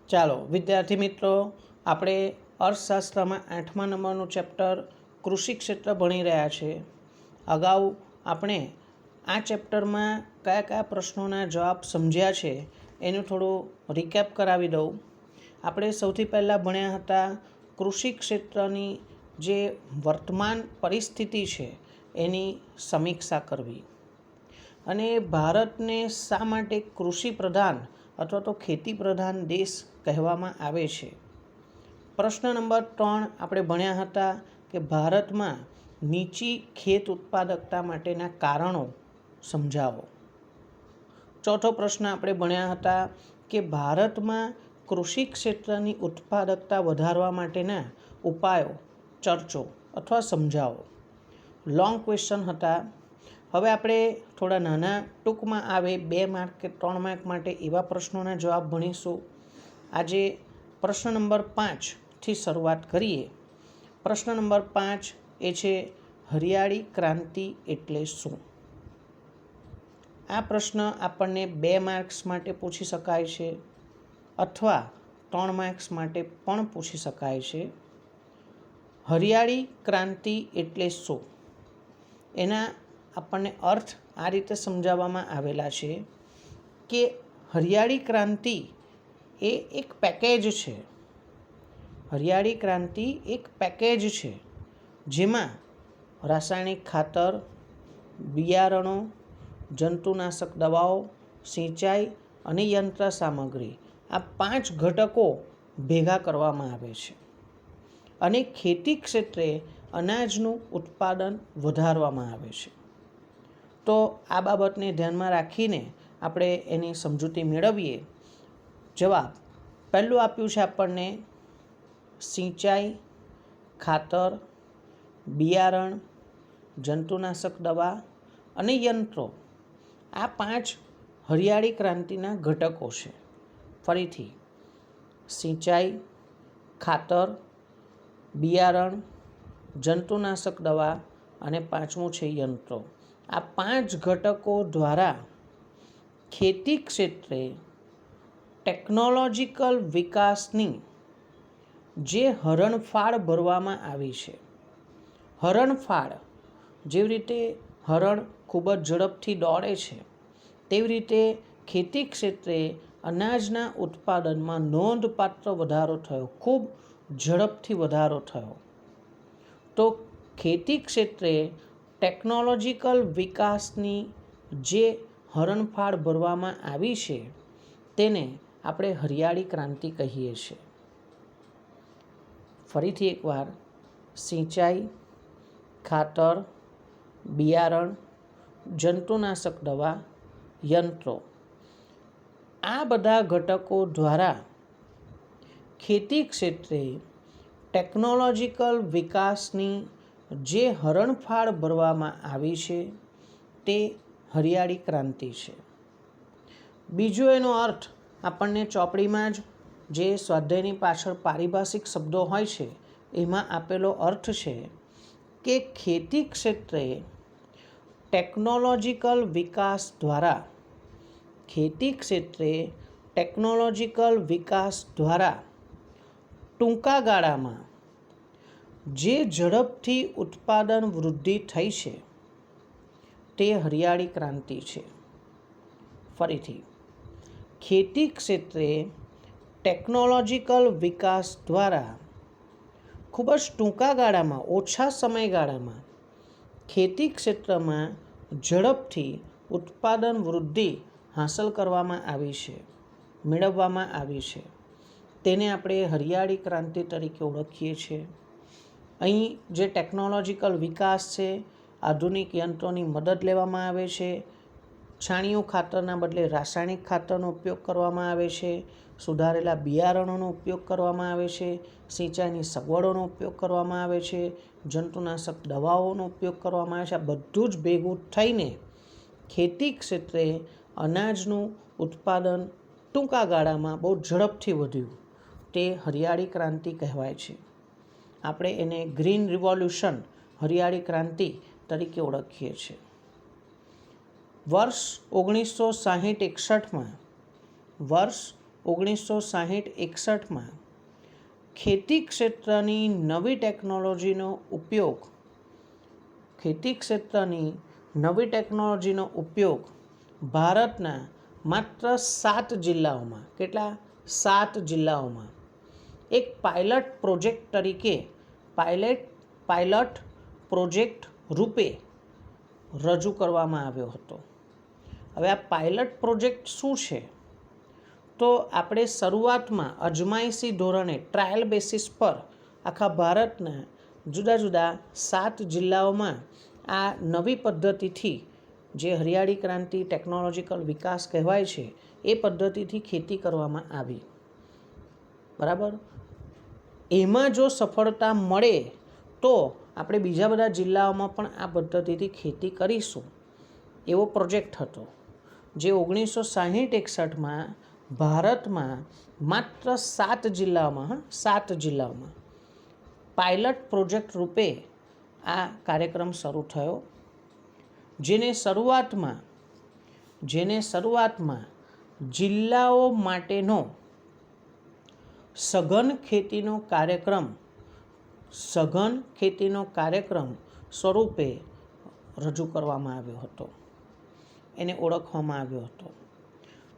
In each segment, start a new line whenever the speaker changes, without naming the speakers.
ચાલો વિદ્યાર્થી મિત્રો, આપણે અર્થશાસ્ત્રમાં 8મા નંબરનું ચેપ્ટર કૃષિ ક્ષેત્ર ભણી રહ્યા છીએ. અગાઉ આપણે આ ચેપ્ટરમાં કયા કયા પ્રશ્નોના જવાબ સમજ્યા છે એનું થોડું રિકેપ કરાવી દઉં. આપણે સૌથી પહેલાં ભણ્યા હતા કૃષિ ક્ષેત્રની જે વર્તમાન પરિસ્થિતિ છે એની સમીક્ષા કરવી અને ભારતને શા માટે કૃષિ પ્રધાન અથવા તો ખેતી પ્રધાન દેશ કહેવામાં આવે છે. પ્રશ્ન નંબર 3 આપણે ભણ્યા હતા કે ભારતમાં નીચી ખેત ઉત્પાદકતા માટેના કારણો સમજાવો. ચોથો પ્રશ્ન આપણે ભણ્યા હતા કે ભારતમાં કૃષિ ક્ષેત્રની ઉત્પાદકતા વધારવા માટેના ઉપાયો ચર્ચો અથવા સમજાવો. લોંગ ક્વેશ્ચન હતા. હવે આપણે થોડા નાના ટૂંકમાં આવે 2 માર્ક કે 3 માર્ક માટે એવા પ્રશ્નોના જવાબ ભણીશું. આજે પ્રશ્ન નંબર 5થી શરૂઆત કરીએ. પ્રશ્ન નંબર 5 એ છે હરિયાળી ક્રાંતિ એટલે શું? આ પ્રશ્ન આપણને 2 માર્ક્સ માટે પૂછી શકાય છે અથવા 3 માર્ક્સ માટે પણ પૂછી શકાય છે. હરિયાળી ક્રાંતિ એટલે શું? એના આપણને અર્થ આ રીતે સમજાવવામાં આવેલા છે કે હરિયાળી ક્રાંતિ એ એક પેકેજ છે. હરિયાળી ક્રાંતિ એક પેકેજ છે જેમાં રાસાયણિક ખાતર, બિયારણો, જંતુનાશક દવાઓ, સિંચાઈ અને યંત્ર સામગ્રી, આ 5 ઘટકો ભેગા કરવામાં આવે છે અને ખેતી ક્ષેત્રે અનાજનું ઉત્પાદન વધારવામાં આવે છે. તો આ બાબતને ધ્યાનમાં રાખીને આપણે એની સમજૂતી મેળવીએ. જવાબ પહેલું આપ્યું છે આપણને સિંચાઈ, ખાતર, બિયારણ, જંતુનાશક દવા અને યંત્રો, આ 5 હરિયાળી ક્રાંતિના ઘટકો છે. ફરીથી સિંચાઈ, ખાતર, બિયારણ, જંતુનાશક દવા અને 5મું છે યંત્રો. આ 5 ઘટકો દ્વારા ખેતી ક્ષેત્રે ટેકનોલોજીકલ વિકાસની જે હરણફાળ ભરવામાં આવી છે. હરણફાળ, જેવી રીતે હરણ ખૂબ જ ઝડપથી દોડે છે તેવી રીતે ખેતી ક્ષેત્રે અનાજના ઉત્પાદનમાં નોંધપાત્ર વધારો થયો, ખૂબ ઝડપથી વધારો થયો. તો ખેતી ક્ષેત્રે ટેકનોલોજીકલ વિકાસની જે હરણફાળ ભરવામાં આવી છે તેને આપણે હરિયાળી ક્રાંતિ કહીએ છીએ. ફરીથી એકવાર સિંચાઈ, ખાતર, બિયારણ, જંતુનાશક દવા, યંત્રો, આ બધા ઘટકો દ્વારા ખેતી ક્ષેત્રે ટેકનોલોજીકલ વિકાસની જે હરણફાળ ભરવામાં આવી છે તે હરિયાળી ક્રાંતિ છે. બીજો એનો અર્થ આપણને ચોપડીમાં જ જે સ્વાધ્યાયની પાછળ પારિભાષિક શબ્દો હોય છે એમાં આપેલો અર્થ છે કે ખેતી ક્ષેત્રે ટેકનોલોજીકલ વિકાસ દ્વારા ટૂંકા ગાળામાં જે ઝડપથી ઉત્પાદન વૃદ્ધિ થઈ છે તે હરિયાળી ક્રાંતિ છે. ફરીથી ખેતી ક્ષેત્રે ટેકનોલોજીકલ વિકાસ દ્વારા ખૂબ જ ટૂંકા ગાળામાં, ઓછા સમયગાળામાં ખેતી ક્ષેત્રમાં ઝડપથી ઉત્પાદન વૃદ્ધિ હાંસલ કરવામાં આવી છે, મેળવવામાં આવી છે. તેને આપણે હરિયાળી ક્રાંતિ તરીકે ઓળખીએ છીએ. અહીં જે ટેકનોલોજીકલ વિકાસ છે, આધુનિક યંત્રોની મદદ લેવામાં આવે છે, છાણિયું ખાતરના બદલે રાસાયણિક ખાતરનો ઉપયોગ કરવામાં આવે છે, સુધારેલા બિયારણોનો ઉપયોગ કરવામાં આવે છે, સિંચાઈની સગવડોનો ઉપયોગ કરવામાં આવે છે, જંતુનાશક દવાઓનો ઉપયોગ કરવામાં આવે છે. આ બધું જ ભેગું થઈને ખેતી ક્ષેત્રે અનાજનું ઉત્પાદન ટૂંકા ગાળામાં બહુ ઝડપથી વધ્યું, તે હરિયાળી ક્રાંતિ કહેવાય છે. આપણે એને ગ્રીન રિવોલ્યુશન, હરિયાળી ક્રાંતિ તરીકે ઓળખીએ છીએ. વર્ષ 1960-61માં 1960-61 ખેતી ક્ષેત્રની નવી ટેકનોલોજીનો ઉપયોગ ભારતના માત્ર 7 જિલ્લાઓમાં, કેટલા? 7 જિલ્લાઓમાં એક પાયલટ પ્રોજેક્ટ રૂપે રજૂ કરવામાં આવ્યો હતો. હવે આ પાયલટ પ્રોજેક્ટ શું છે? તો આપણે શરૂઆતમાં અજમાયશી ધોરણે ટ્રાયલ બેસિસ પર આખા ભારતના જુદા જુદા 7 જિલ્લાઓમાં આ નવી પદ્ધતિથી, જે હરિયાળી ક્રાંતિ ટેકનોલોજીકલ વિકાસ કહેવાય છે, એ પદ્ધતિથી ખેતી કરવામાં આવી. બરાબર. એમાં જો સફળતા મળે તો આપણે બીજા બધા જિલ્લાઓમાં પણ આ પદ્ધતિથી ખેતી કરીશું, એવો પ્રોજેક્ટ હતો, જે 1960-61માં ભારતમાં માત્ર 7 જિલ્લાઓમાં પાયલટ પ્રોજેક્ટ રૂપે આ કાર્યક્રમ શરૂ થયો, જેને શરૂઆતમાં જિલ્લાઓ માટેનો સઘન ખેતીનો કાર્યક્રમ સ્વરૂપે રજૂ કરવામાં આવ્યો હતો. એને ઓળખવામાં આવ્યો હતો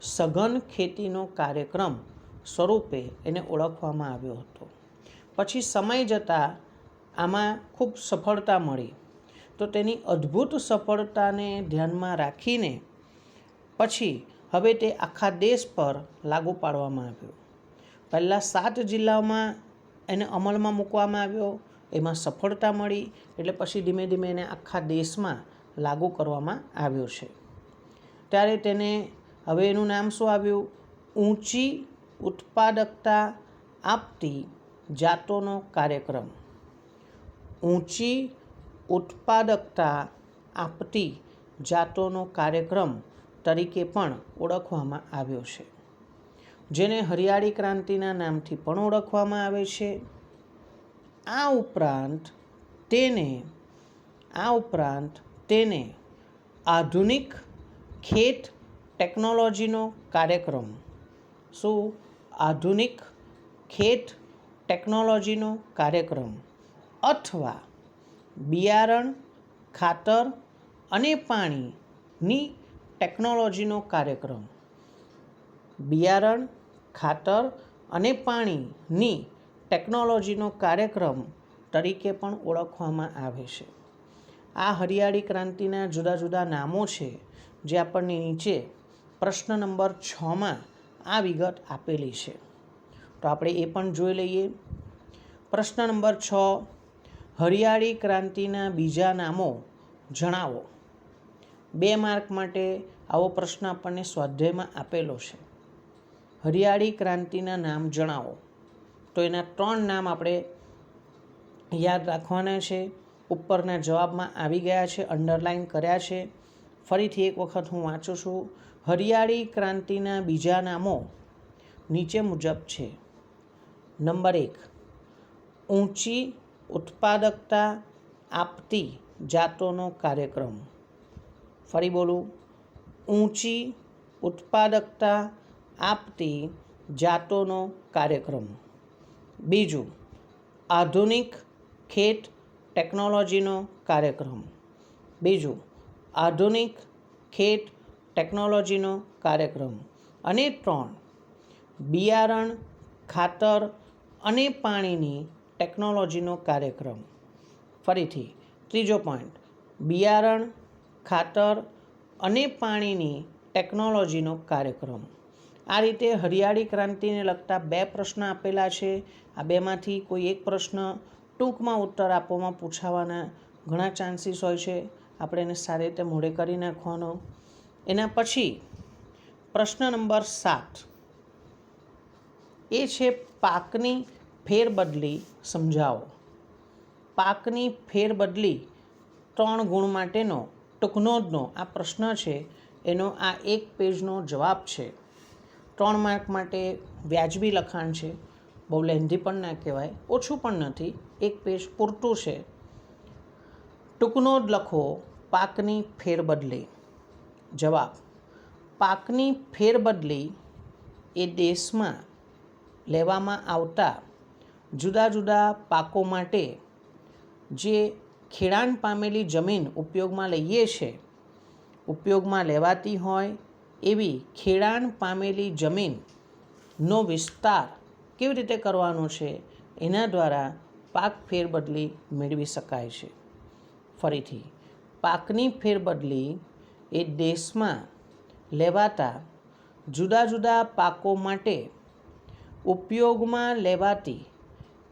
સઘન ખેતીનો કાર્યક્રમ સ્વરૂપે એને ઓળખવામાં આવ્યો હતો. પછી સમય જતાં આમાં ખૂબ સફળતા મળી, તો તેની અદ્ભુત સફળતાને ધ્યાનમાં રાખીને પછી હવે તે આખા દેશ પર લાગુ પાડવામાં આવ્યો. પહેલાં 7 જિલ્લાઓમાં એને અમલમાં મૂકવામાં આવ્યો, એમાં સફળતા મળી, એટલે પછી ધીમે ધીમે એને આખા દેશમાં લાગુ કરવામાં આવ્યો છે. ત્યારે તેને હવે એનું નામ શું આવ્યું? ઊંચી ઉત્પાદકતા આપતી જાતોનો કાર્યક્રમ. ઊંચી ઉત્પાદકતા આપતી જાતોનો કાર્યક્રમ તરીકે પણ ઓળખવામાં આવ્યો છે, જેને હરિયાળી ક્રાંતિના નામથી પણ ઓળખવામાં આવે છે. આ ઉપરાંત તેને આધુનિક ખેત ટેકનોલોજીનો કાર્યક્રમ, શું? આધુનિક ખેત ટેકનોલોજીનો કાર્યક્રમ અથવા બિયારણ, ખાતર અને પાણીની ટેકનોલોજીનો કાર્યક્રમ. બિયારણ, ખાતર અને પાણીની ટેકનોલોજીનો કાર્યક્રમ તરીકે પણ ઓળખવામાં આવે છે. આ હરિયાળી ક્રાંતિના જુદા જુદા નામો છે, જે આપણને નીચે પ્રશ્ન નંબર 6માં આ વિગત આપેલી છે, તો આપણે એ પણ જોઈ લઈએ. પ્રશ્ન નંબર 6, હરિયાળી ક્રાંતિના બીજા નામો જણાવો. 2 માર્ક માટે આવો પ્રશ્ન આપણને સ્વાધ્યાયમાં આપેલો છે. હરિયાળી ક્રાંતિના નામ જણાવો. તો એના 3 નામ આપણે યાદ રાખવાના છે. ઉપરના જવાબમાં આવી ગયા છે, અંડરલાઈન કર્યા છે. ફરીથી એક વખત હું વાંચું છું. હરિયાળી ક્રાંતિના બીજા નામો નીચે મુજબ છે. નંબર 1, ઊંચી ઉત્પાદકતા આપતી જાતોનો કાર્યક્રમ. ફરી બોલું, ઊંચી ઉત્પાદકતા આપતી જાતોનો કાર્યક્રમ. બીજું, આધુનિક ખેત ટેકનોલોજીનો કાર્યક્રમ. અને 3, બિયારણ, ખાતર અને પાણીની ટેકનોલોજીનો કાર્યક્રમ. ફરીથી ત્રીજો પોઈન્ટ, બિયારણ, ખાતર અને પાણીની ટેકનોલોજીનો કાર્યક્રમ. આ રીતે હરિયાળી ક્રાંતિને લગતા 2 પ્રશ્ન આપેલા છે. આ 2માંથી કોઈ એક પ્રશ્ન ટૂંકમાં ઉત્તર આપવામાં પૂછાવાના ઘણા ચાન્સીસ હોય છે. આપણે એને સારી રીતે મોઢે કરી નાખવાનો. એના પછી પ્રશ્ન નંબર 7 એ છે પાકની ફેરબદલી સમજાવો. પાકની ફેરબદલી 3 ગુણ માટેનો ટૂંકનોંધનો આ પ્રશ્ન છે. એનો આ 1 પેજનો જવાબ છે. 3 માર્ક માટે વ્યાજબી લખાણ છે. બહુ લેન્ધી પણ ના કહેવાય, ઓછું પણ નથી, 1 પેજ પૂરતું છે. ટૂંકનોંધ લખો, પાકની ફેરબદલી. જવાબ, પાકની ફેરબદલી એ દેશમાં લેવામાં આવતા જુદા જુદા પાકો માટે જે ખેડાણ પામેલી જમીન ઉપયોગમાં લઈએ છે, ઉપયોગમાં લેવાતી હોય એવી ખેડાણ પામેલી જમીનનો વિસ્તાર કેવી રીતે કરવાનો છે, એના દ્વારા પાક ફેરબદલી મેળવી શકાય છે. ફરીથી, પાકની ફેરબદલી એ દેશમાં લેવાતા જુદા જુદા પાકો માટે ઉપયોગમાં લેવાતી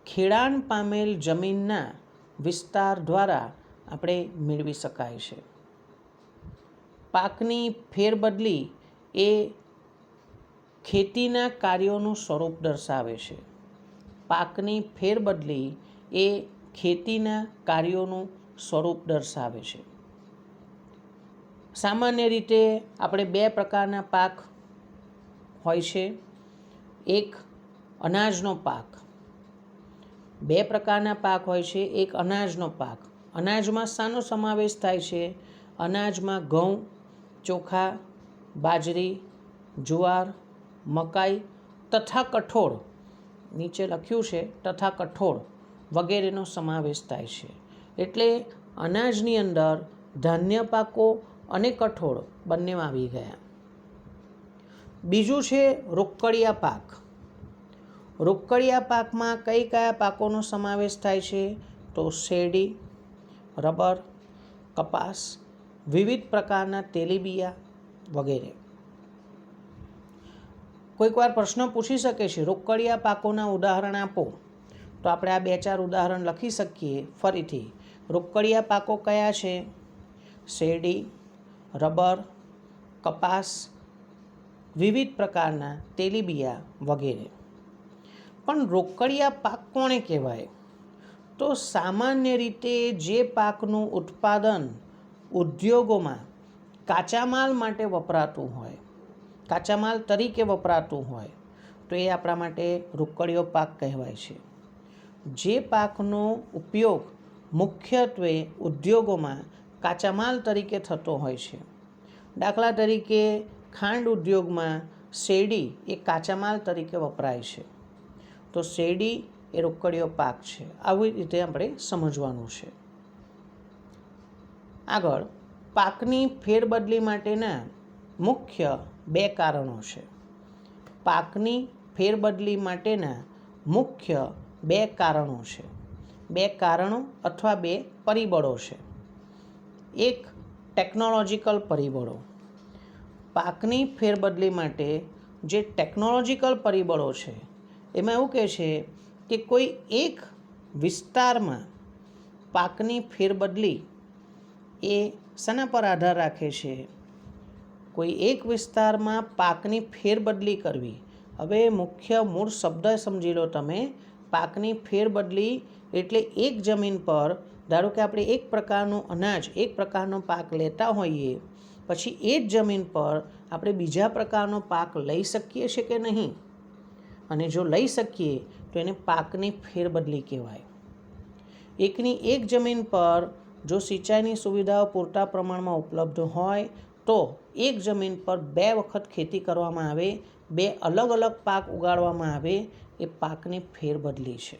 ખેડાણ પામેલ જમીનના વિસ્તાર દ્વારા આપણે મેળવી શકાય છે. પાકની ફેરબદલી એ ખેતીના કાર્યોનું સ્વરૂપ દર્શાવે છે. પાકની ફેરબદલી એ ખેતીના કાર્યોનું સ્વરૂપ દર્શાવે છે. સામાન્ય રીતે આપણે બે પ્રકારના પાક હોય છે. એક અનાજનો પાક. બે પ્રકારના પાક હોય છે. એક અનાજનો પાક. અનાજમાં શાનો સમાવેશ થાય છે? અનાજમાં ઘઉં, ચોખા, બાજરી, જુવાર, મકાઈ તથા કઠોળ, નીચે લખ્યું છે તથા કઠોળ વગેરેનો સમાવેશ થાય છે. એટલે અનાજની અંદર ધાન્ય પાકો અને કઠોળ બંને આવી ગયા. બીજું છે રોકડિયા પાક. રોકડિયા પાકમાં કયા પાકોનો સમાવેશ થાય છે? તો શેરડી, રબર, કપાસ, વિવિધ પ્રકારના તેલીબિયા વગેરે. કોઈક વાર પ્રશ્ન પૂછી શકે છે રોકડિયા પાકોના ઉદાહરણ આપો, તો આપણે આ 2-4 ઉદાહરણ લખી શકીએ. ફરીથી, રોકડિયા પાકો કયા છે? શેરડી, રબર, કપાસ, વિવિધ પ્રકારના તેલીબિયા વગેરે. પણ રોકડિયા પાક કોને કહેવાય? તો સામાન્ય રીતે જે પાકનું ઉત્પાદન ઉદ્યોગોમાં કાચા માલ માટે વપરાતું હોય, કાચા માલ તરીકે વપરાતું હોય, તો એ આપણા માટે રોકડિયો પાક કહેવાય છે. જે પાકનો ઉપયોગ મુખ્યત્વે ઉદ્યોગોમાં કાચા માલ તરીકે થતો હોય છે. દાખલા તરીકે ખાંડ ઉદ્યોગમાં શેરડી એ કાચા માલ તરીકે વપરાય છે, તો શેરડી એ રોકડિયો પાક છે. આવી રીતે આપણે સમજવાનું છે. આગળ, પાકની ફેરબદલી માટેના મુખ્ય 2 કારણો છે. પાકની ફેરબદલી માટેના મુખ્ય 2 કારણો છે. 2 કારણો અથવા 2 પરિબળો છે. એક, ટેકનોલોજીકલ પરિબળો. પાકની ફેરબદલી માટે જે ટેકનોલોજીકલ પરિબળો છે, એમાં એવું કહે છે કે કોઈ એક વિસ્તારમાં પાકની ફેરબદલી એ શાના પર આધાર રાખે છે? કોઈ એક વિસ્તારમાં પાકની ફેરબદલી કરવી. હવે મુખ્ય મૂળ શબ્દ સમજી લો તમે. પાકની ફેરબદલી એટલે એક જમીન પર, ધારો કે આપણે એક પ્રકારનું અનાજ, એક પ્રકારનો પાક લેતા હોઈએ, પછી એ જ જમીન પર આપણે બીજા પ્રકારનો પાક લઈ શકીએ છીએ કે નહીં? અને જો લઈ શકીએ તો એને પાકની ફેરબદલી કહેવાય. એકની એક જમીન પર જો સિંચાઈની સુવિધાઓ પૂરતા પ્રમાણમાં ઉપલબ્ધ હોય તો એક જમીન પર 2 વખત ખેતી કરવામાં આવે, 2 અલગ અલગ પાક ઉગાડવામાં આવે, એ પાકની ફેરબદલી છે.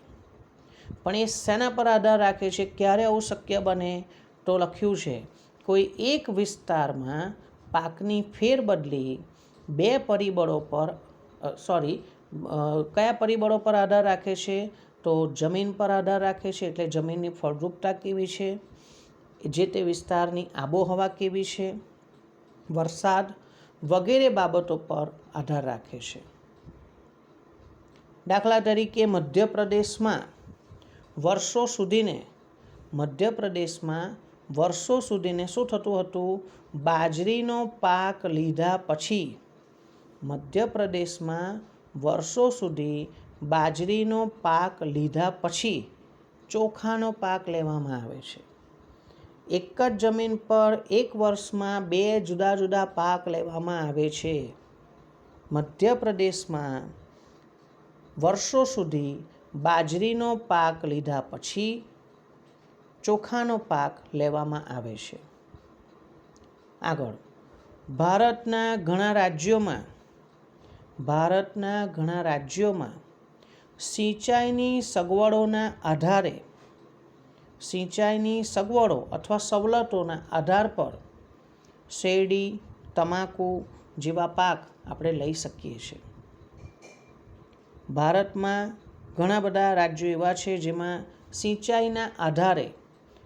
પણ એ શેના પર આધાર રાખે છે? ક્યારે આવું શક્ય બને? તો લખ્યું છે કોઈ એક વિસ્તારમાં પાકની ફેરબદલી 2 પરિબળો પર કયા પરિબળો પર આધાર રાખે છે? તો જમીન પર આધાર રાખે છે. એટલે જમીનની ફળદ્રુપતા કેવી છે, જે તે વિસ્તારની આબોહવા કેવી છે, વરસાદ વગેરે બાબતો પર આધાર રાખે છે. દાખલા તરીકે મધ્યપ્રદેશમાં વર્ષો સુધીને શું થતું હતું? બાજરીનો પાક લીધા પછી મધ્યપ્રદેશમાં વર્ષો સુધી બાજરીનો પાક લીધા પછી ચોખાનો પાક લેવામાં આવે છે. એક જ જમીન પર એક વર્ષમાં 2 જુદા જુદા પાક લેવામાં આવે છે. મધ્યપ્રદેશમાં વર્ષો સુધી બાજરીનો પાક લીધા પછી ચોખાનો પાક લેવામાં આવે છે. આગળ, ભારતના ઘણા રાજ્યોમાં ભારતના ઘણા રાજ્યોમાં સિંચાઈની સગવડોના આધારે સિંચાઈની સગવડો અથવા સવલતોના આધાર પર શેરડી, તમાકુ જેવા પાક આપણે લઈ શકીએ છીએ. ભારતમાં ઘણા બધા રાજ્યો એવા છે જેમાં સિંચાઈના આધારે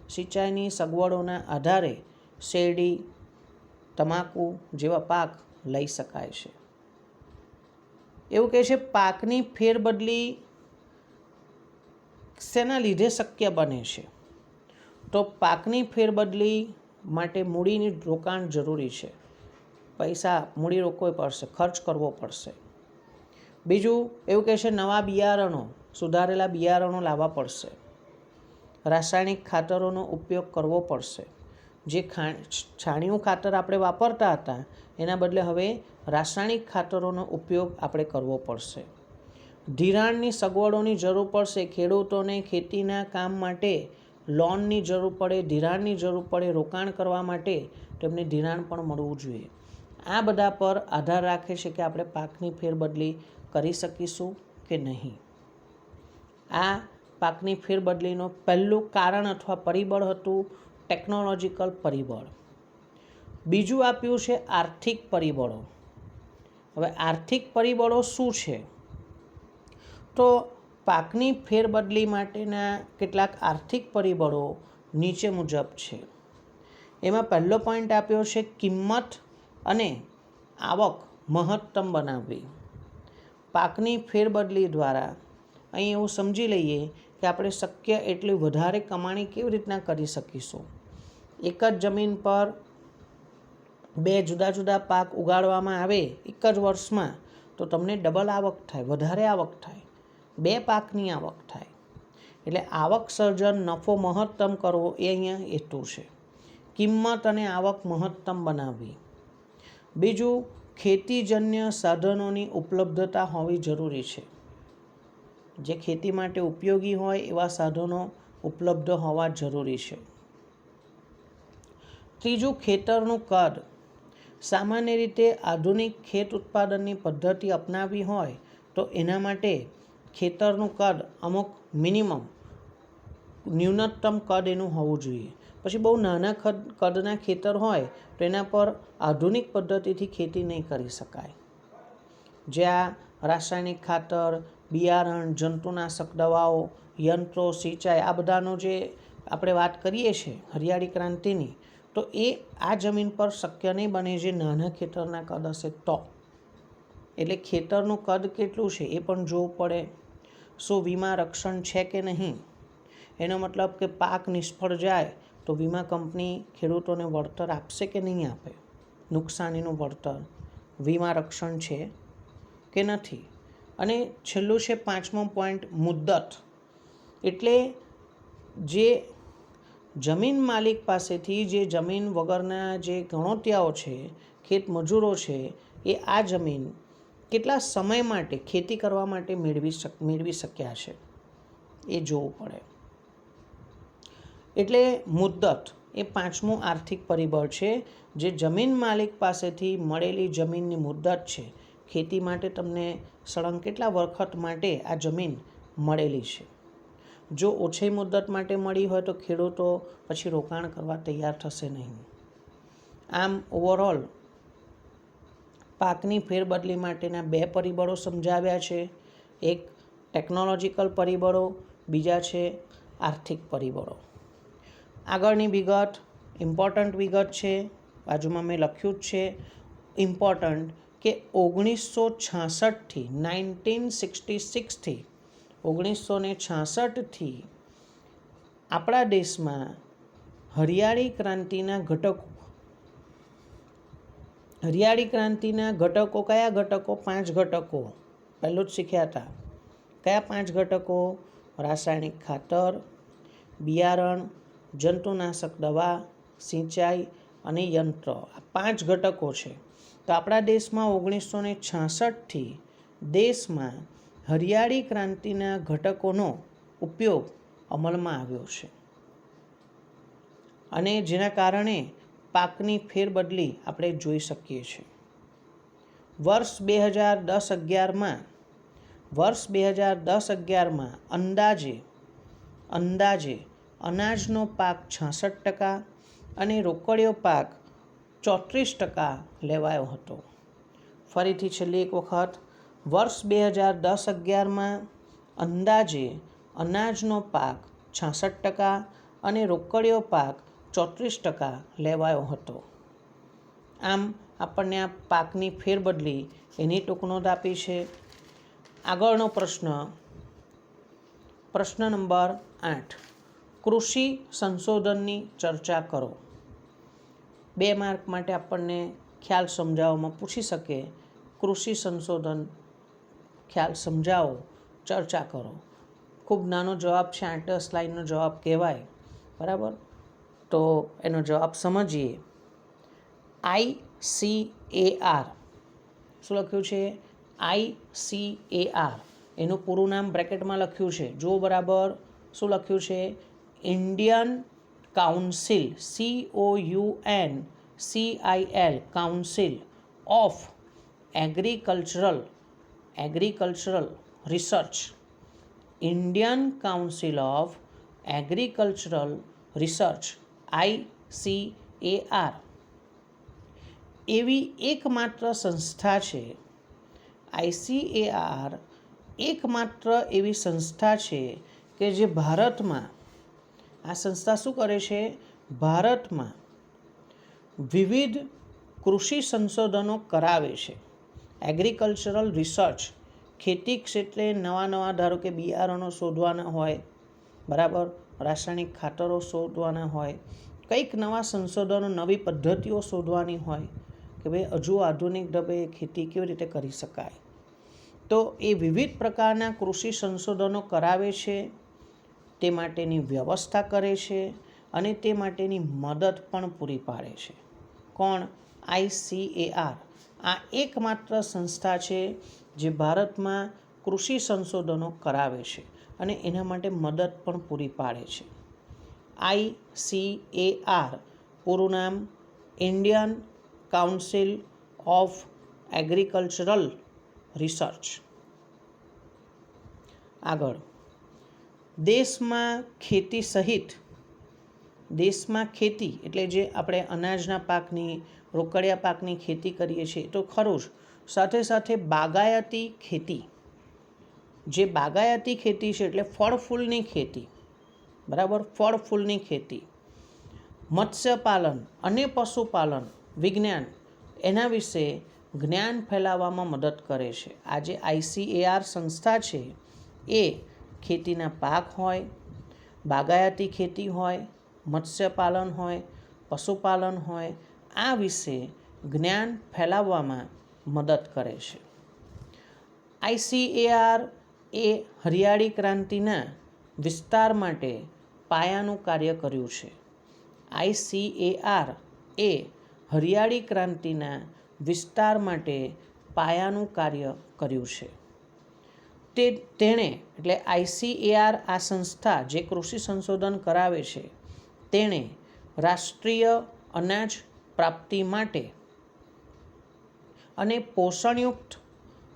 સિંચાઈની સગવડોના આધારે શેરડી, તમાકુ જેવા પાક લઈ શકાય છે. એવું કહે છે પાકની ફેરબદલી શેના લીધે શક્ય બને છે? તો પાકની ફેરબદલી માટે મૂડીની રોકાણ જરૂરી છે. પૈસા મૂડી રોકવો પડશે, ખર્ચ કરવો પડશે. બીજું એવું કહે છે નવા બિયારણો, સુધારેલા બિયારણો લાવવા પડશે. રાસાયણિક ખાતરોનો ઉપયોગ કરવો પડશે. જે છાણિયું ખાતર આપણે વાપરતા હતા એના બદલે હવે રાસાયણિક ખાતરોનો ઉપયોગ આપણે કરવો પડશે. ધિરાણની સગવડોની જરૂર પડશે. ખેડૂતોને ખેતીના કામ માટે લોનની જરૂર પડે, ધિરાણની જરૂર પડે. રોકાણ કરવા માટે તેમને ધિરાણ પણ મળવું જોઈએ. આ બધા પર આધાર રાખે છે કે આપણે પાકની ફેરબદલી કરી શકીશું કે નહીં. આ પાકની ફેરબદલીનું પહેલું કારણ અથવા પરિબળ હતું ટેકનોલોજીકલ પરિબળ. બીજું આપ્યું છે આર્થિક પરિબળો. હવે આર્થિક પરિબળો શું છે? તો પાકની ફેરબદલી માટેના કેટલાક આર્થિક પરિબળો નીચે મુજબ છે. એમાં પહેલો પોઈન્ટ આપ્યો છે કિંમત અને આવક મહત્તમ બનાવવી. પાકની ફેરબદલી દ્વારા અહીં એવું સમજી લઈએ કે આપણે શક્ય એટલી વધારે કમાણી કેવી રીતના કરી શકીશું. એક જ જમીન પર બે જુદા જુદા પાક ઉગાડવામાં આવે એક જ વર્ષમાં તો તમને ડબલ આવક થાય, વધારે આવક થાય, બે પાકની આવક થાય. એટલે આવક સર્જન, નફો મહત્તમ કરવો એ અહીંયા હેતુ છે. કિંમત અને આવક મહત્તમ બનાવવી. બીજું ખેતીજન્ય સાધનોની ઉપલબ્ધતા હોવી જરૂરી છે. જે ખેતી માટે ઉપયોગી હોય એવા સાધનો ઉપલબ્ધ હોવા જરૂરી છે. ત્રીજું ખેતરનું કદ. સામાન્ય રીતે આધુનિક ખેત ઉત્પાદનની પદ્ધતિ અપનાવી હોય તો એના માટે ખેતરનું કદ અમુક મિનિમમ ન્યૂનતમ કદ એનું હોવું જોઈએ. પછી બહુ નાના કદના ખેતર હોય તો એના પર આધુનિક પદ્ધતિથી ખેતી નહીં કરી શકાય. જ્યાં રાસાયણિક ખાતર, બિયારણ, જંતુનાશક દવાઓ, યંત્રો, સિંચાઈ આ બધાનો જે આપણે વાત કરીએ છીએ હરિયાળી ક્રાંતિની, તો એ આ જમીન પર શક્ય નહીં બને જે નાના ખેતરના કદ હશે તો. એટલે ખેતરનું કદ કેટલું છે એ પણ જોવું પડે. શું વીમા રક્ષણ છે કે નહીં? એનો મતલબ કે પાક નિષ્ફળ જાય તો વીમા કંપની ખેડૂતોને વળતર આપશે કે નહીં આપે? નુકસાનીનું વળતર, વીમા રક્ષણ છે કે નથી? અને છેલ્લું છે પાંચમો પોઈન્ટ મુદ્દત. એટલે જે જમીન માલિક પાસેથી જે જમીન વગરના જે ગણોતિયાઓ છે, ખેત મજૂરો છે, એ આ જમીન કેટલા સમય માટે ખેતી કરવા માટે મેળવી શક્યા છે એ જોવું પડે. એટલે મુદ્દત એ પાંચમું આર્થિક પરિબળ છે. જે જમીન માલિક પાસેથી મળેલી જમીનની મુદ્દત છે. ખેતી માટે તમને સળંગ કેટલા વખત માટે આ જમીન મળેલી છે. જો ઓછી મુદ્દત માટે મળી હોય તો ખેડૂતો પછી રોકાણ કરવા તૈયાર થશે નહીં. આમ ઓવરઓલ પાકની ફેરબદલી માટેના બે પરિબળો સમજાવ્યા છે. એક ટેકનોલોજીકલ પરિબળો, બીજા છે આર્થિક પરિબળો. આગળની વિગત ઇમ્પોર્ટન્ટ વિગત છે, બાજુમાં મેં લખ્યું જ છે ઇમ્પોર્ટન્ટ કે 1966થી 1966થી આપણા દેશમાં હરિયાળી ક્રાંતિના ઘટકો કયા ઘટકો? 5 ઘટકો પહેલું જ શીખ્યા હતા. કયા 5 ઘટકો? રાસાયણિક ખાતર, બિયારણ, જંતુનાશક દવા, સિંચાઈ અને યંત્ર. આ 5 ઘટકો છે. તો આપણા દેશમાં 1966થી દેશમાં હરિયાળી ક્રાંતિના ઘટકોનો ઉપયોગ અમલમાં આવ્યો છે અને જેના કારણે પાકની ફેરબદલી આપણે જોઈ શકીએ છીએ. વર્ષ 2010-11માં અંદાજે અનાજનો પાક 66% અને રોકડિયો પાક 34% લેવાયો હતો. ફરીથી છેલ્લી એક વખત, વર્ષ 2010-11માં અંદાજે અનાજનો પાક 66% અને રોકડિયો પાક 34% લેવાયો હતો. આમ આપણને આ પાકની ફેરબદલી એની ટૂંક નોંધ આપી છે. આગળનો પ્રશ્ન નંબર 8. કૃષિ સંશોધનની ચર્ચા કરો. 2 માર્ક માટે આપણને ખ્યાલ સમજાવવામાં પૂછી શકે. કૃષિ સંશોધન ખ્યાલ સમજાવો, ચર્ચા કરો. ખૂબ નાનો જવાબ છે, 8 લાઈનનો જવાબ કહેવાય. બરાબર, તો એનો જવાબ સમજીએ. ICAR. શું લખ્યું છે? ICAR. એનું પૂરું નામ બ્રેકેટમાં લખ્યું છે. જો બરાબર શું લખ્યું છે? Indian council, COUNCIL, council of agricultural research. Indian council of agricultural research, ICAR. એવી એકમાત્ર સંસ્થા છે, ICAR એકમાત્ર એવી સંસ્થા છે કે જે ભારતમાં, આ સંસ્થા શું કરે છે? ભારતમાં વિવિધ કૃષિ સંશોધનો કરાવે છે. એગ્રીકલ્ચરલ રિસર્ચ, ખેતી ક્ષેત્રે નવા ધારો કે બિયારણો શોધવાના હોય, બરાબર, રાસાયણિક ખાતરો શોધવાના હોય, કંઈક નવા સંશોધનો, નવી પદ્ધતિઓ શોધવાની હોય કે ભાઈ હજુ આધુનિક ઢબે ખેતી કેવી રીતે કરી શકાય. તો એ વિવિધ પ્રકારના કૃષિ સંશોધનો કરાવે છે, તે માટેની વ્યવસ્થા કરે છે અને તે માટેની મદદ પણ પૂરી પાડે છે. કોણ? ICAR. આ એકમાત્ર સંસ્થા છે જે ભારતમાં કૃષિ સંશોધનો કરાવે છે અને એના માટે મદદ પણ પૂરી પાડે છે. ICAR પૂરું નામ Indian council of agricultural research. આગળ, દેશમાં ખેતી એટલે જે આપણે અનાજના પાકની, રોકડિયા પાકની ખેતી કરીએ છીએ તો ખરું જ, સાથે સાથે બાગાયતી ખેતી, જે બાગાયતી ખેતી છે એટલે ફળ ફૂલની ખેતી, બરાબર, ફળ ફૂલની ખેતી, મત્સ્યપાલન અને પશુપાલન વિજ્ઞાન, એના વિશે જ્ઞાન ફેલાવવામાં મદદ કરે છે. આ જે ICAR સંસ્થા છે એ ખેતીના પાક હોય, બાગાયતી ખેતી હોય, મત્સ્યપાલન હોય, પશુપાલન હોય, આ વિશે જ્ઞાન ફેલાવવામાં મદદ કરે છે. ICAR એ હરિયાળી ક્રાંતિના વિસ્તાર માટે પાયાનું કાર્ય કર્યું છે. ICAR એ હરિયાળી ક્રાંતિના વિસ્તાર માટે પાયાનું કાર્ય કર્યું છે. તેણે એટલે ICAR, આ સંસ્થા જે કૃષિ સંશોધન કરાવે છે, તેણે રાષ્ટ્રીય અનાજ પ્રાપ્તિ માટે અને પોષણયુક્ત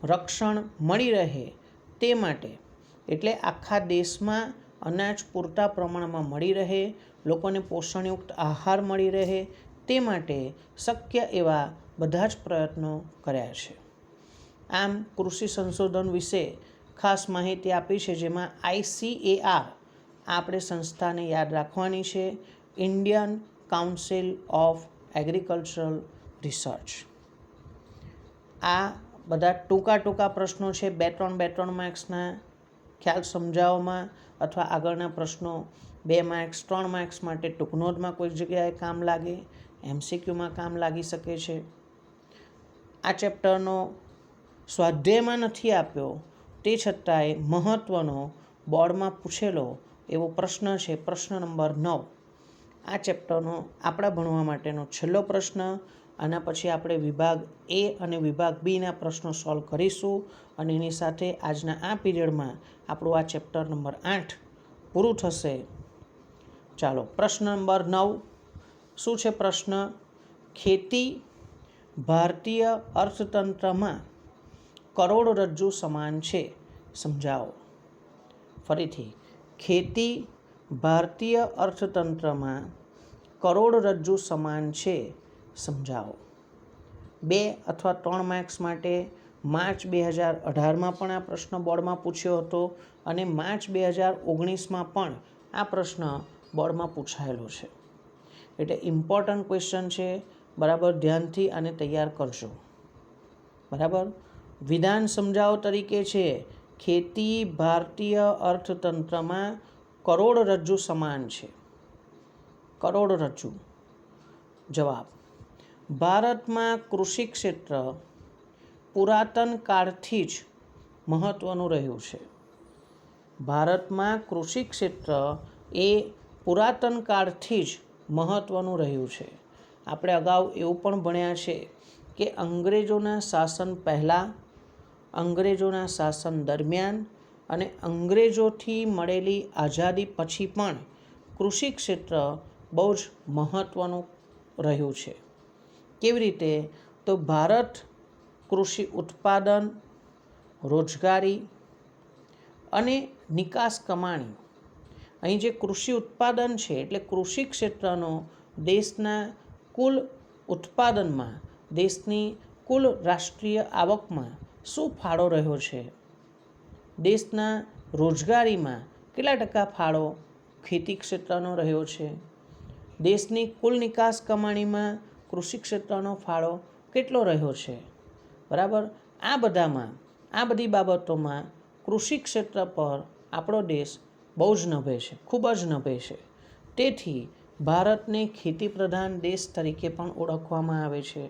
રક્ષણ મળી રહે તે માટે, એટલે આખા દેશમાં અનાજ પૂરતા પ્રમાણમાં મળી રહે, લોકોને પોષણયુક્ત આહાર મળી રહે તે માટે શક્ય એવા બધા જ પ્રયત્નો કર્યા છે. આમ કૃષિ સંશોધન વિશે ખાસ માહિતી આપી છે, જેમાં ICAR આપણે સંસ્થાને યાદ રાખવાની છે, Indian council of agricultural research. આ બધા ટૂંકા પ્રશ્નો છે, 2-3 માર્ક્સના ખ્યાલ સમજાવવામાં અથવા આગળના પ્રશ્નો 2 માર્ક્સ 3 માર્ક્સ માટે ટૂંક નોંધમાં કોઈ જગ્યાએ કામ લાગે, MCQમાં કામ લાગી શકે છે. આ ચેપ્ટરનો સ્વાધ્યાયમાં નથી આપ્યો તે છતાંય મહત્ત્વનો બોર્ડમાં પૂછેલો એવો પ્રશ્ન છે, પ્રશ્ન નંબર 9. આ ચેપ્ટરનો આપણા ભણવા માટેનો છેલ્લો પ્રશ્ન. આના પછી આપણે વિભાગ A અને વિભાગ Bના પ્રશ્નો સોલ્વ કરીશું અને એની સાથે આજના આ પીરિયડમાં આપણું આ ચેપ્ટર નંબર 8 પૂરું થશે. ચાલો, પ્રશ્ન નંબર 9 શું છે? પ્રશ્ન: ખેતી ભારતીય અર્થતંત્રમાં કરોડરજ્જુ સમાન છે? સમજાવો. ફરીથી, ખેતી ભારતીય અર્થતંત્રમાં કરોડરજ્જુ સમાન છે? સમજાવો. 2 અથવા 3 માર્ક્સ માટે માર્ચ 2018માં પણ આ પ્રશ્ન બોર્ડમાં પૂછ્યો હતો અને માર્ચ 2019માં પણ આ પ્રશ્ન બોર્ડમાં પૂછાયેલો છે. એટલે ઇમ્પોર્ટન્ટ ક્વેશ્ચન છે. બરાબર ધ્યાનથી આને તૈયાર કરજો. બરાબર. વિધાન સમજાવો તરીકે છે ખેતી ભારતીય અર્થતંત્રમાં કરોડરજ્જુ સમાન છે. કરોડરજ્જુ. જવાબ. ભારતમાં કૃષિ ક્ષેત્ર પુરાતન કાળથી જ મહત્વનું રહ્યું છે. ભારતમાં કૃષિ ક્ષેત્ર એ પુરાતન કાળથી જ મહત્વનું રહ્યું છે. આપણે અગાઉ એવું પણ ભણ્યા છે કે અંગ્રેજોના શાસન પહેલાં, અંગ્રેજોના શાસન દરમિયાન અને અંગ્રેજોથી મળેલી આઝાદી પછી પણ કૃષિ ક્ષેત્ર બહુ જ મહત્વનું રહ્યું છે. કેવી રીતે? તો ભારત કૃષિ ઉત્પાદન, રોજગારી અને નિકાસ કમાણી, અહીં જે કૃષિ ઉત્પાદન છે એટલે કૃષિ ક્ષેત્રનો દેશના કુલ ઉત્પાદનમાં, દેશની કુલ રાષ્ટ્રીય આવકમાં શું ફાળો રહ્યો છે? દેશના રોજગારીમાં કેટલા ટકા ફાળો ખેતી ક્ષેત્રનો રહ્યો છે? દેશની કુલ નિકાસ કમાણીમાં કૃષિ ક્ષેત્રનો ફાળો કેટલો રહ્યો છે? બરાબર. આ બધી બાબતોમાં કૃષિ ક્ષેત્ર પર આપણો દેશ બહુ જ નભે છે, ખૂબ જ નભે છે. તેથી ભારતને ખેતી પ્રધાન દેશ તરીકે પણ ઓળખવામાં આવે છે.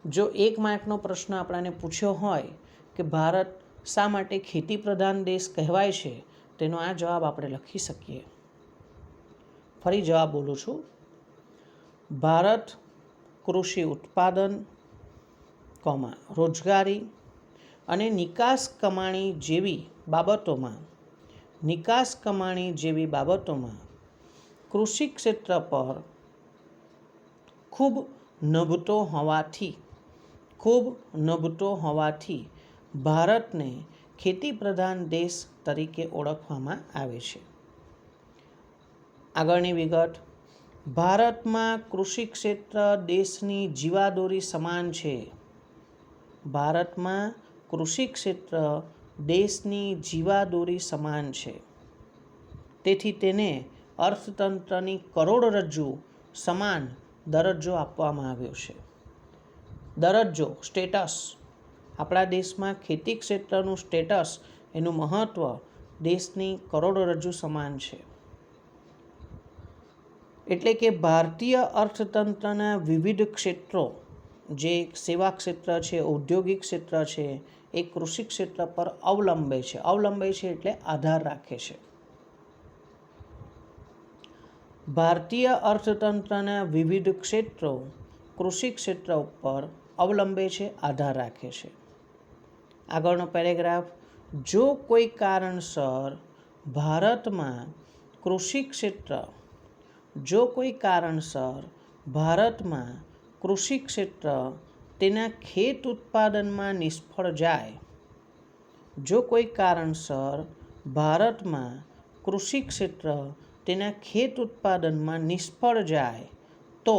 જો 1 માર્કનો પ્રશ્ન આપણાને પૂછ્યો હોય કે ભારત શા માટે ખેતી પ્રધાન દેશ કહેવાય છે, તેનો આ જવાબ આપણે લખી શકીએ. ફરી જવાબ બોલું છું. ભારત કૃષિ ઉત્પાદન, રોજગારી અને નિકાસ કમાણી જેવી બાબતોમાં કૃષિ ક્ષેત્ર પર ખૂબ નભતો હોવાથી ભારતને ખેતી પ્રધાન દેશ તરીકે ઓળખવામાં આવે છે. આગળની વિગત. ભારતમાં કૃષિ ક્ષેત્ર દેશની જીવાદોરી સમાન છે. ભારતમાં કૃષિ ક્ષેત્ર દેશની જીવાદોરી સમાન છે. તેથી તેને અર્થતંત્રની કરોડરજ્જુ સમાન દરજ્જો આપવામાં આવ્યો છે. દરજ્જો, સ્ટેટસ. આપણા દેશમાં ખેતી ક્ષેત્રનું સ્ટેટસ, એનું મહત્ત્વ દેશની કરોડરજ્જુ સમાન છે. એટલે કે ભારતીય અર્થતંત્રના વિવિધ ક્ષેત્રો, જે સેવા ક્ષેત્ર છે, ઔદ્યોગિક ક્ષેત્ર છે, એ કૃષિ ક્ષેત્ર પર અવલંબે છે. અવલંબે છે એટલે આધાર રાખે છે. ભારતીય અર્થતંત્રના વિવિધ ક્ષેત્રો કૃષિ ક્ષેત્ર ઉપર અવલંબે છે, આધાર રાખે છે. આગળનો પેરેગ્રાફ. જો કોઈ કારણસર ભારતમાં કૃષિ ક્ષેત્ર તેના ખેત ઉત્પાદનમાં નિષ્ફળ જાય, જો કોઈ કારણસર ભારતમાં કૃષિ ક્ષેત્ર તેના ખેત ઉત્પાદનમાં નિષ્ફળ જાય તો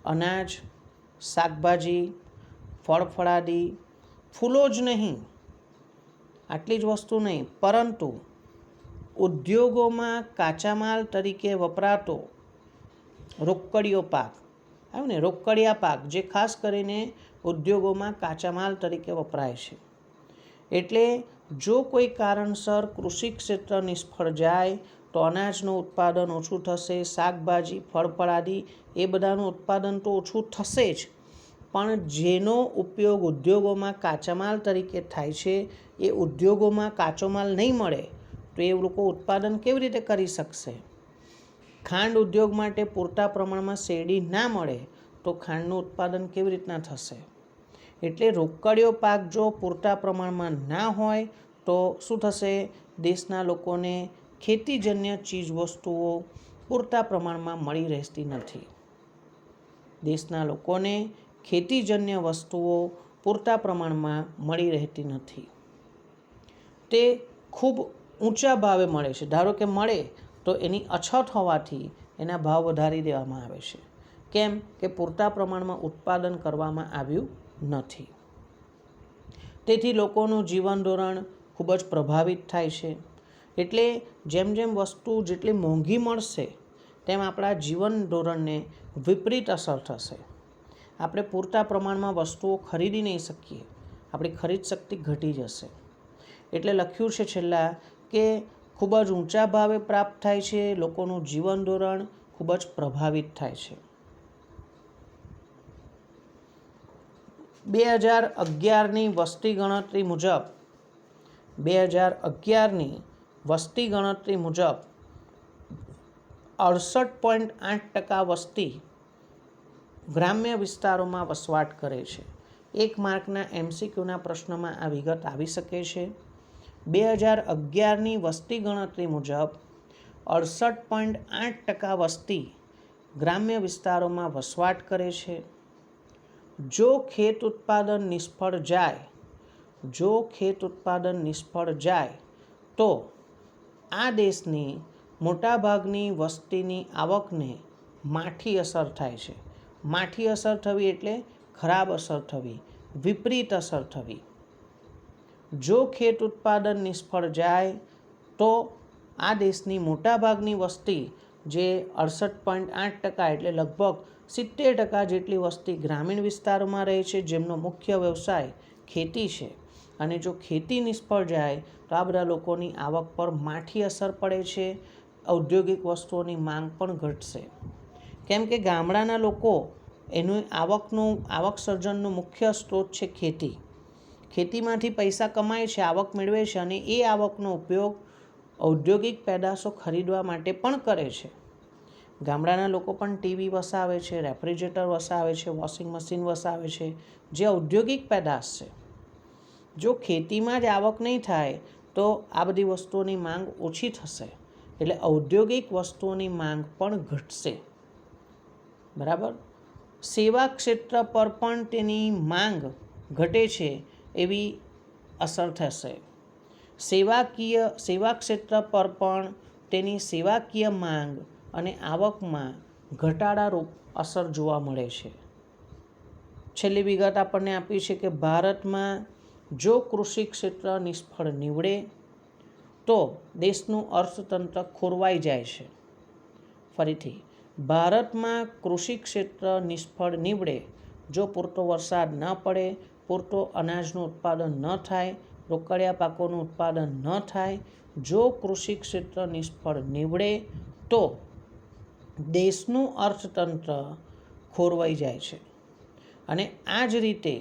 અનાજ, શાકભાજી, ફળફળાદી, ફૂલો જ નહીં, આટલી જ વસ્તુ નહીં, પરંતુ ઉદ્યોગોમાં કાચા માલ તરીકે વપરાતો રોકડિયો પાક, રોકડિયા પાક, જે ખાસ કરીને ઉદ્યોગોમાં કાચા માલ તરીકે વપરાય છે. એટલે જો કોઈ કારણસર કૃષિ ક્ષેત્ર નિષ્ફળ જાય તો અનાજનું ઉત્પાદન ઓછું થશે, શાકભાજી, ફળફળાદી એ બધાનું ઉત્પાદન તો ઓછું થશે જ, પણ જેનો ઉપયોગ ઉદ્યોગોમાં કાચા માલ તરીકે થાય છે, એ ઉદ્યોગોમાં કાચો માલ નહીં મળે તો એ લોકો ઉત્પાદન કેવી રીતે કરી શકશે? ખાંડ ઉદ્યોગ માટે પૂરતા પ્રમાણમાં શેરડી ના મળે તો ખાંડનું ઉત્પાદન કેવી રીતના થશે? એટલે રોકડિયો પાક જો પૂરતા પ્રમાણમાં ના હોય તો શું થશે? દેશના લોકોને ખેતીજન્ય ચીજવસ્તુઓ પૂરતા પ્રમાણમાં મળી રહેતી નથી. દેશના લોકોને ખેતીજન્ય વસ્તુઓ પૂરતા પ્રમાણમાં મળી રહેતી નથી. તે ખૂબ ઊંચા ભાવે મળે છે. ધારો કે મળે તો એની અછત હોવાથી એના ભાવ વધારી દેવામાં આવે છે. કેમ કે પૂરતા પ્રમાણમાં ઉત્પાદન કરવામાં આવ્યું નથી. તેથી લોકોનું જીવન ધોરણ ખૂબ જ પ્રભાવિત થાય છે. એટલે જેમ જેમ વસ્તુ જેટલી મોંઘી મળશે તેમ આપણા જીવન ધોરણને વિપરીત અસર થશે. આપણે પૂરતા પ્રમાણમાં વસ્તુઓ ખરીદી નહીં શકીએ. આપણી ખરીદ શક્તિ ઘટી જશે. એટલે લખ્યું છે છેલ્લા કે ખૂબ જ ઊંચા ભાવે પ્રાપ્ત થાય છે. લોકોનું જીવન ધોરણ ખૂબ જ પ્રભાવિત થાય છે. 2011ની વસ્તી ગણતરી મુજબ 68.8% વસ્તી ગ્રામ્ય વિસ્તારોમાં વસવાટ કરે છે. 1 માર્કના MCQના પ્રશ્નમાં આ વિગત આવી શકે છે. 2011ની વસ્તી ગણતરી મુજબ 68.8% વસ્તી ગ્રામ્ય વિસ્તારોમાં વસવાટ કરે છે. જો ખેત ઉત્પાદન નિષ્ફળ જાય તો આ દેશની મોટાભાગની વસ્તીની આવકને માઠી અસર થાય છે. માઠી અસર થવી એટલે ખરાબ અસર થવી, વિપરીત અસર થવી. જો ખેત ઉત્પાદન નિષ્ફળ જાય તો આ દેશની મોટાભાગની વસ્તી જે 68.8% એટલે લગભગ 70% જેટલી વસ્તી ગ્રામીણ વિસ્તારોમાં રહે છે, જેમનો મુખ્ય વ્યવસાય ખેતી છે. અને જો ખેતી નિષ્ફળ જાય તો આ બધા લોકોની આવક પર માઠી અસર પડે છે. ઔદ્યોગિક વસ્તુઓની માંગ પણ ઘટશે. કેમ કે ગામડાના લોકો એનું આવક સર્જનનો મુખ્ય સ્ત્રોત છે ખેતી. ખેતીમાંથી પૈસા કમાય છે, આવક મેળવે છે અને એ આવકનો ઉપયોગ ઔદ્યોગિક પેદાશો ખરીદવા માટે પણ કરે છે. ગામડાના લોકો પણ ટીવી વસાવે છે, રેફ્રિજરેટર વસાવે છે, વોશિંગ મશીન વસાવે છે, જે ઔદ્યોગિક પેદાશ છે. જો ખેતીમાં જ આવક નહીં થાય તો આ બધી વસ્તુઓની માંગ ઓછી થશે. એટલે ઔદ્યોગિક વસ્તુઓની માંગ પણ ઘટશે. બરાબર. સેવા ક્ષેત્ર પર પણ તેની માંગ ઘટે છે એવી અસર થશે. સેવા ક્ષેત્ર પર પણ તેની સેવાકીય માંગ અને આવકમાં ઘટાડારૂપ અસર જોવા મળે છે. છેલ્લી વિગત આપણને આપી છે કે ભારતમાં જો કૃષિ ક્ષેત્ર નિષ્ફળ નીવડે તો દેશનું અર્થતંત્ર ખોરવાઈ જાય છે. ફરીથી, ભારતમાં કૃષિ ક્ષેત્ર નિષ્ફળ નીવડે જો પૂરતો વરસાદ ન પડે, પૂરતો અનાજનું ઉત્પાદન ન થાય, રોકડિયા પાકોનું ઉત્પાદન ન થાય, જો કૃષિ ક્ષેત્ર નિષ્ફળ નીવડે તો દેશનું અર્થતંત્ર ખોરવાઈ જાય છે. અને આ જ રીતે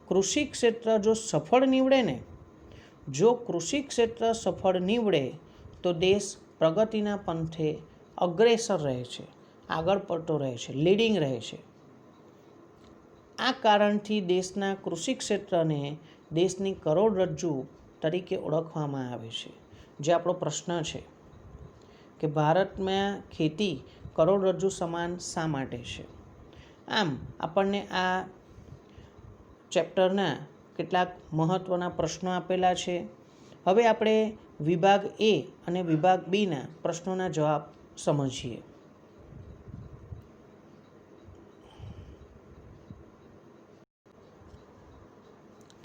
કૃષિ ક્ષેત્ર જો સફળ નીવડે ને, જો કૃષિ ક્ષેત્ર સફળ નીવડે તો દેશ પ્રગતિના પંથે અગ્રેસર રહે છે, આગળ પડતો રહે છે, લીડિંગ રહે છે. આ કારણથી દેશના કૃષિ ક્ષેત્રને દેશની કરોડરજ્જુ તરીકે ઓળખવામાં આવે છે. જે આપણો પ્રશ્ન છે કે ભારતમાં ખેતી કરોડરજ્જુ સમાન શા માટે છે? આમ આપણને આ ચેપ્ટરના કેટલાક મહત્ત્વના પ્રશ્નો આપેલા છે. હવે આપણે વિભાગ A અને વિભાગ Bના પ્રશ્નોના જવાબ સમજીએ.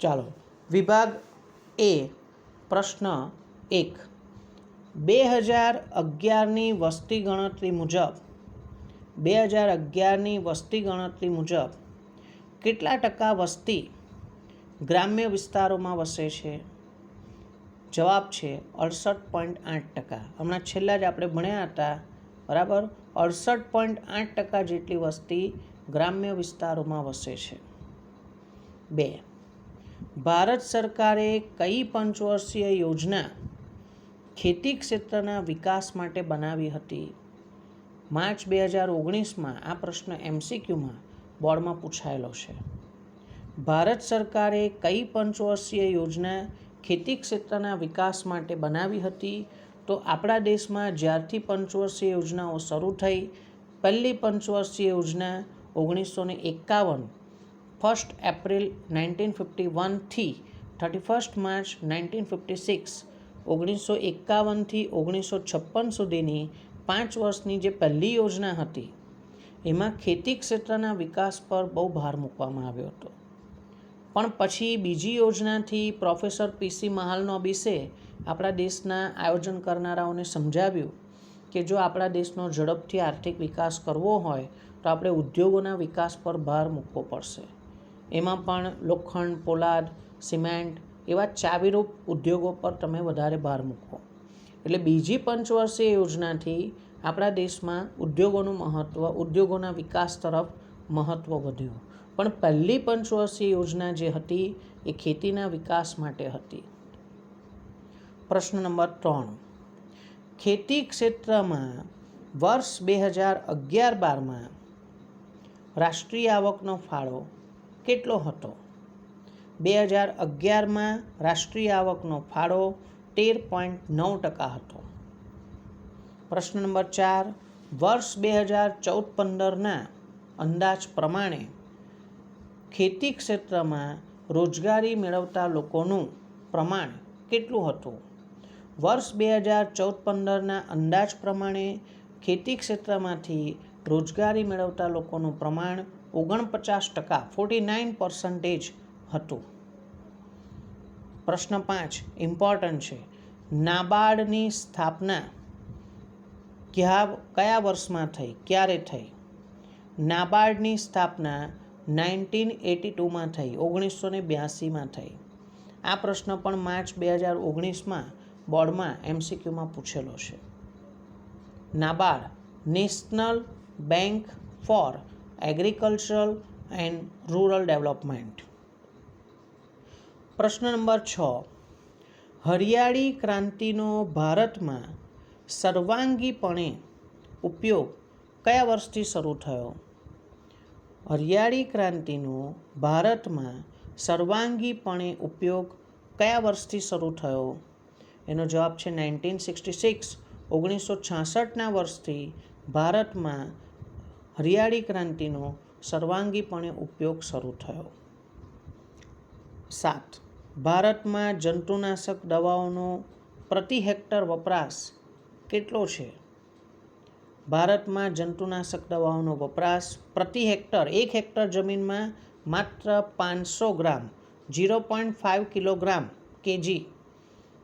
ચાલો, વિભાગ A પ્રશ્ન 1. 2011ની વસ્તી ગણતરી મુજબ કેટલા ટકા વસ્તી ગ્રામ્ય વિસ્તારોમાં વસે છે? જવાબ છે 68.8%. હમણાં છેલ્લા જ આપણે ભણ્યા હતા, બરાબર. 68.8% જેટલી વસ્તી ગ્રામ્ય વિસ્તારોમાં વસે છે. 2. ભારત સરકારે કઈ પંચવર્ષીય યોજના ખેતી ક્ષેત્રના વિકાસ માટે બનાવી હતી? માર્ચ 2019માં આ પ્રશ્ન MCQમાં બોર્ડમાં પૂછાયેલો છે. ભારત સરકારે કઈ પંચવર્ષીય યોજના ખેતી ક્ષેત્રના વિકાસ માટે બનાવી હતી? તો આપણા દેશમાં જ્યારથી પંચવર્ષીય યોજનાઓ શરૂ થઈ, પહેલી પંચવર્ષીય યોજના 1951 1 એપ્રિલ 1951થી 31 માર્ચ 1956 1951થી 1956 સુધીની 5 વર્ષની જે પહેલી યોજના હતી એમાં ખેતી ક્ષેત્રના વિકાસ પર બહુ ભાર મૂકવામાં આવ્યો હતો. પણ પછી બીજી યોજનાથી પ્રોફેસર પીસી મહાલનોબિસે આપણા દેશના આયોજન કરનારાઓને સમજાવ્યું કે જો આપણા દેશનો ઝડપથી આર્થિક વિકાસ કરવો હોય તો આપણે ઉદ્યોગોના વિકાસ પર ભાર મૂકવો પડશે. એમાં પણ લોખંડ, પોલાદ, સિમેન્ટ એવા ચાવીરૂપ ઉદ્યોગો પર તમે વધારે ભાર મૂકો. એટલે બીજી પંચવર્ષીય યોજનાથી આપણા દેશમાં ઉદ્યોગોનું મહત્ત્વ, ઉદ્યોગોના વિકાસ તરફ મહત્ત્વ વધ્યું. પણ પહેલી પંચવર્ષીય યોજના જે હતી એ ખેતીના વિકાસ માટે હતી. પ્રશ્ન નંબર 3. ખેતી ક્ષેત્રમાં વર્ષ 2011-12માં રાષ્ટ્રીય આવકનો ફાળો કેટલો હતો? 2011માં રાષ્ટ્રીય આવકનો ફાળો 13.9% હતો. પ્રશ્ન નંબર 4. વર્ષ 2014-15ના અંદાજ પ્રમાણે ખેતી ક્ષેત્રમાં રોજગારી મેળવતા લોકોનું પ્રમાણ કેટલું હતું? વર્ષ 2014-15ના અંદાજ પ્રમાણે ખેતી ક્ષેત્રમાંથી રોજગારી મેળવતા લોકોનું પ્રમાણ 49%, 49% હતું. પ્રશ્ન 5 ઇમ્પોર્ટન્ટ છે. નાબાર્ડની સ્થાપના કયા વર્ષમાં થઈ, ક્યારે થઈ? નાબાર્ડની સ્થાપના 1982માં થઈ, 1982માં થઈ. આ પ્રશ્ન પણ માર્ચ 2019માં બોર્ડમાં MCQમાં પૂછેલો છે. NABARD national bank four agricultural and rural development. પ્રશ્ન નંબર 6. હરિયાળી ક્રાંતિનો ભારતમાં સર્વાંગીપણે ઉપયોગ કયા વર્ષથી શરૂ થયો? હરિયાળી ક્રાંતિનો ભારતમાં સર્વાંગીપણે ઉપયોગ કયા વર્ષથી શરૂ થયો? એનો જવાબ છે 1966, 1966ના વર્ષથી ભારતમાં હરિયાળી ક્રાંતિનો સર્વાંગીપણે ઉપયોગ શરૂ થયો. 7. ભારતમાં જંતુનાશક દવાઓનો પ્રતિ હેક્ટર વપરાશ કેટલો છે? ભારતમાં જંતુનાશક દવાઓનો વપરાશ પ્રતિ હેક્ટર, 1 હેક્ટર જમીનમાં માત્ર 500 ગ્રામ, 0.5 કિલોગ્રામ કેજી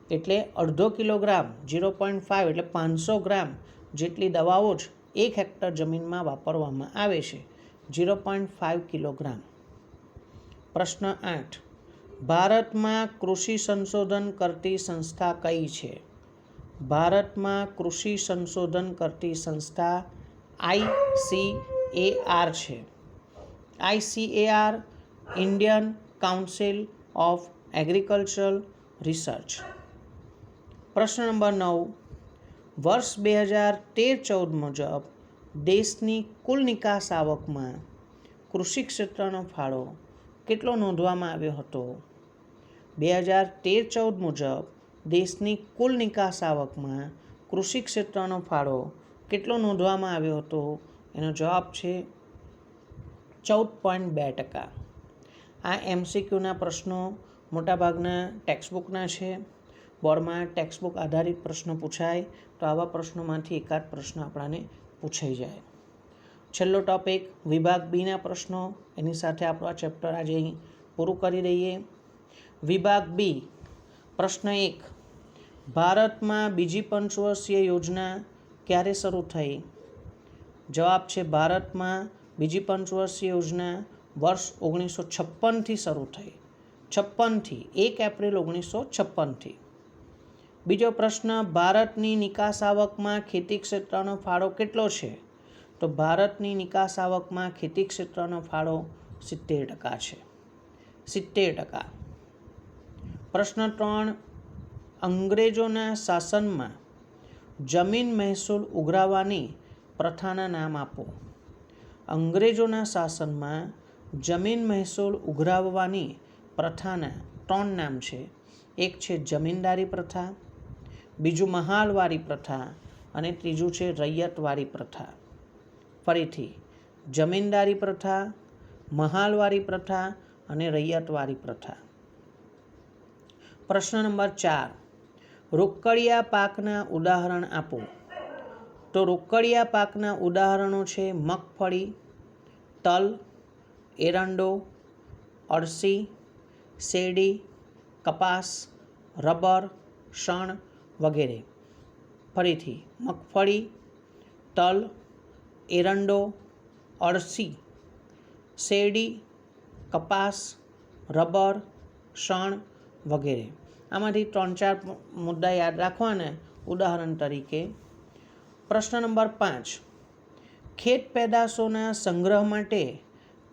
એટલે અડધો કિલોગ્રામ, 0.5 એટલે 500 ગ્રામ જેટલી દવાઓ જ 1 હેક્ટર જમીનમાં વાપરવામાં આવે છે, 0.5 કિલોગ્રામ. પ્રશ્ન 8. ભારતમાં કૃષિ સંશોધન કરતી સંસ્થા કઈ છે? ભારતમાં કૃષિ સંશોધન કરતી સંસ્થા ICAR છે. ICAR Indian council of agricultural research. પ્રશ્ન નંબર 9. વર્ષ 2013-14 મુજબ દેશની કુલ નિકાસ આવકમાં કૃષિ ક્ષેત્રનો ફાળો કેટલો નોંધવામાં આવ્યો હતો? 2013-14 મુજબ દેશની કુલ નિકાસ આવકમાં કૃષિ ક્ષેત્રનો ફાળો કેટલો નોંધવામાં આવ્યો હતો? એનો જવાબ છે 14.2%. આ MCQના પ્રશ્નો મોટાભાગના ટેક્સ્ટબુકના છે. બોર્ડમાં ટેક્સ્ટબુક આધારિત પ્રશ્નો પૂછાય તો આવા પ્રશ્નોમાંથી એકાદ પ્રશ્ન આપણાને પૂછાઈ જાય. છેલ્લો ટોપિક વિભાગ બીના પ્રશ્નો. એની સાથે આપણું આ ચેપ્ટર આજે અહીં પૂરું કરી દઈએ. વિભાગ બી પ્રશ્ન 1. ભારતમાં બીજી પંચવર્ષીય યોજના ક્યારે શરૂ થઈ? જવાબ છે ભારતમાં બીજી પંચવર્ષીય યોજના વર્ષ 1956થી શરૂ થઈ. 56થી 1 એપ્રિલ 1956થી. બીજો પ્રશ્ન ભારતની નિકાસ આવકમાં ખેતી ક્ષેત્રનો ફાળો કેટલો છે? તો ભારતની નિકાસ આવકમાં ખેતી ક્ષેત્રનો ફાળો 70% છે. 70%. પ્રશ્ન 3. અંગ્રેજોના શાસનમાં જમીન મહેસૂલ ઉઘરાવવાની પ્રથાના નામ આપો. અંગ્રેજોના શાસનમાં જમીન મહેસૂલ ઉઘરાવવાની પ્રથાના 3 નામ છે. એક છે જમીનદારી પ્રથા, બીજું મહાલવારી પ્રથા અને ત્રીજું છે રૈયતવારી પ્રથા. ફરીથી જમીનદારી પ્રથા, મહાલવારી પ્રથા અને રૈયતવારી પ્રથા. પ્રશ્ન નંબર 4, રોકડિયા પાકના ઉદાહરણ આપો. તો રોકડિયા પાકના ઉદાહરણો છે મગફળી, તલ, એરંડો, અળસી, શેરડી, કપાસ, રબર, શણ વગેરે. ફરીથી મગફળી, તલ, એરંડો, અળસી, શેરડી, કપાસ, રબર, શણ વગેરે. આમાંથી 3-4 મુદ્દા યાદ રાખવાના ઉદાહરણ તરીકે. પ્રશ્ન નંબર 5, ખેત પેદાશોના સંગ્રહ માટે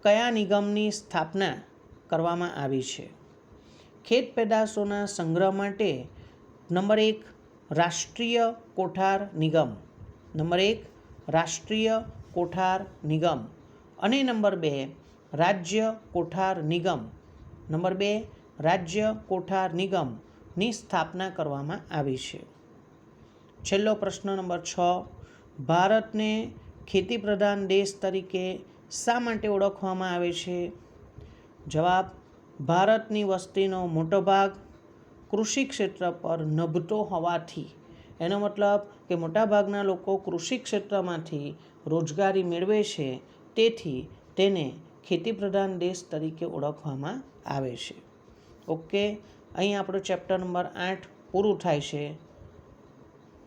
કયા નિગમની સ્થાપના કરવામાં આવી છે? ખેત પેદાશોના સંગ્રહ માટે નંબર 1 રાષ્ટ્રીય કોઠાર નિગમ, નંબર 1 રાષ્ટ્રીય કોઠાર નિગમ અને નંબર 2 રાજ્ય કોઠાર નિગમ, નંબર 2 રાજ્ય કોઠાર નિગમની સ્થાપના કરવામાં આવી છે. છેલ્લો પ્રશ્ન નંબર 6, ભારતને ખેતી પ્રધાન દેશ તરીકે શા માટે ઓળખવામાં આવે છે? જવાબ, ભારતની વસ્તીનો મોટો ભાગ કૃષિ ક્ષેત્ર પર નભતો હોવાથી. એનો મતલબ કે મોટાભાગના લોકો કૃષિ ક્ષેત્રમાંથી રોજગારી મેળવે છે, તેથી તેને ખેતી પ્રધાન દેશ તરીકે ઓળખવામાં આવે છે. ઓકે, અહીં આપણું ચેપ્ટર નંબર 8 પૂરું થાય છે.